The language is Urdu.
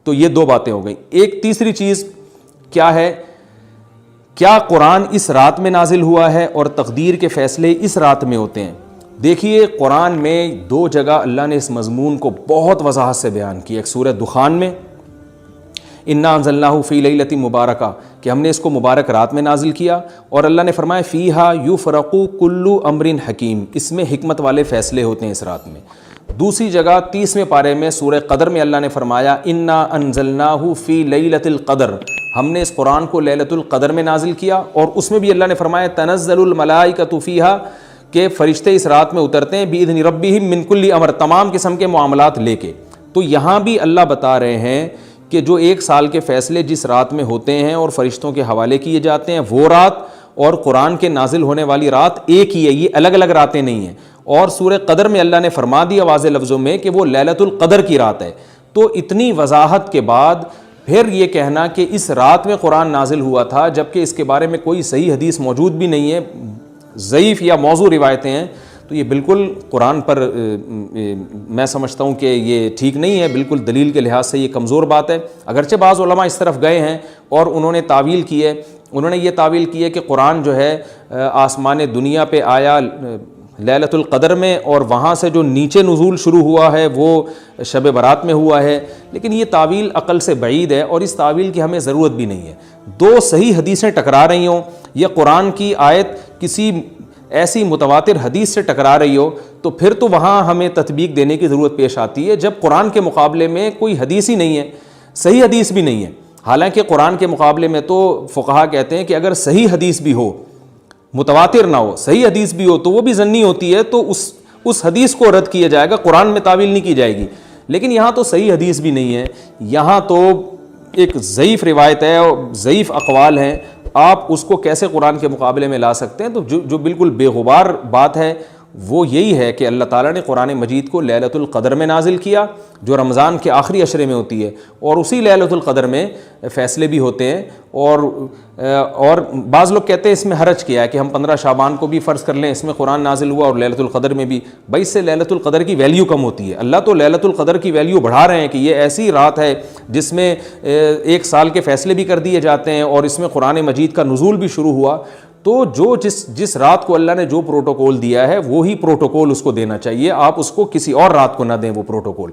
تو یہ دو باتیں ہو گئیں. ایک تیسری چیز کیا ہے, کیا قرآن اس رات میں نازل ہوا ہے اور تقدیر کے فیصلے اس رات میں ہوتے ہیں؟ دیکھیے قرآن میں دو جگہ اللہ نے اس مضمون کو بہت وضاحت سے بیان کیا. ایک سورہ دخان میں انا انزلناہ فی لیلۃ مبارکہ کہ ہم نے اس کو مبارک رات میں نازل کیا, اور اللہ نے فرمایا فیہا یفرق کل امر حکیم, اس میں حکمت والے فیصلے ہوتے ہیں اس رات میں. دوسری جگہ 30ویں پارے میں سورہ قدر میں اللہ نے فرمایا انا انزلناہ فی لیلۃ القدر, ہم نے اس قرآن کو لیلۃ القدر میں نازل کیا, اور اس میں بھی اللہ نے فرمایا تنزل الملائکۃ فیہا کہ فرشتے اس رات میں اترتے ہیں باذن ربہم من کل امر, تمام قسم کے معاملات لے کے. تو یہاں بھی اللہ بتا رہے ہیں کہ جو 1 سال کے فیصلے جس رات میں ہوتے ہیں اور فرشتوں کے حوالے کیے جاتے ہیں وہ رات اور قرآن کے نازل ہونے والی رات ایک ہی ہے, یہ الگ الگ راتیں نہیں ہیں. اور سورہ قدر میں اللہ نے فرما دیا واضح لفظوں میں کہ وہ لیلۃ القدر کی رات ہے. تو اتنی وضاحت کے بعد پھر یہ کہنا کہ اس رات میں قرآن نازل ہوا تھا جبکہ اس کے بارے میں کوئی صحیح حدیث موجود بھی نہیں ہے, ضعیف یا موضوع روایتیں ہیں, تو یہ بالکل قرآن پر میں سمجھتا ہوں کہ یہ ٹھیک نہیں ہے, بالکل دلیل کے لحاظ سے یہ کمزور بات ہے. اگرچہ بعض علماء اس طرف گئے ہیں اور انہوں نے تعویل کی ہے, انہوں نے یہ تعویل کی ہے کہ قرآن جو ہے آسمان دنیا پہ آیا لیلۃ القدر میں, اور وہاں سے جو نیچے نزول شروع ہوا ہے وہ شب برات میں ہوا ہے, لیکن یہ تعویل عقل سے بعید ہے اور اس تعویل کی ہمیں ضرورت بھی نہیں ہے. دو صحیح حدیثیں ٹکرا رہی ہوں یا قرآن کی آیت کسی ایسی متواتر حدیث سے ٹکرا رہی ہو تو پھر تو وہاں ہمیں تطبیق دینے کی ضرورت پیش آتی ہے, جب قرآن کے مقابلے میں کوئی حدیث ہی نہیں ہے, صحیح حدیث بھی نہیں ہے. حالانکہ قرآن کے مقابلے میں تو فقہا کہتے ہیں کہ اگر صحیح حدیث بھی ہو, متواتر نہ ہو, صحیح حدیث بھی ہو تو وہ بھی ظنی ہوتی ہے, تو اس حدیث کو رد کیا جائے گا, قرآن میں تعویل نہیں کی جائے گی. لیکن یہاں تو صحیح حدیث بھی نہیں ہے, یہاں تو ایک ضعیف روایت ہے اور ضعیف اقوال ہیں, آپ اس کو کیسے قرآن کے مقابلے میں لا سکتے ہیں؟ تو جو بالکل بے غبار بات ہے وہ یہی ہے کہ اللہ تعالیٰ نے قرآن مجید کو لیلۃ القدر میں نازل کیا جو رمضان کے آخری عشرے میں ہوتی ہے, اور اسی لیلۃ القدر میں فیصلے بھی ہوتے ہیں. اور بعض لوگ کہتے ہیں اس میں حرج کیا ہے کہ ہم 15 شعبان کو بھی فرض کر لیں اس میں قرآن نازل ہوا اور لیلۃ القدر میں بھی. بھائی اس سے لیلۃ القدر کی ویلیو کم ہوتی ہے. اللہ تو لیلۃ القدر کی ویلیو بڑھا رہے ہیں کہ یہ ایسی رات ہے جس میں 1 سال کے فیصلے بھی کر دیے جاتے ہیں اور اس میں قرآن مجید کا نزول بھی شروع ہوا. تو جس رات کو اللہ نے جو پروٹوکول دیا ہے وہی پروٹوکول اس کو دینا چاہیے, آپ اس کو کسی اور رات کو نہ دیں وہ پروٹوکول.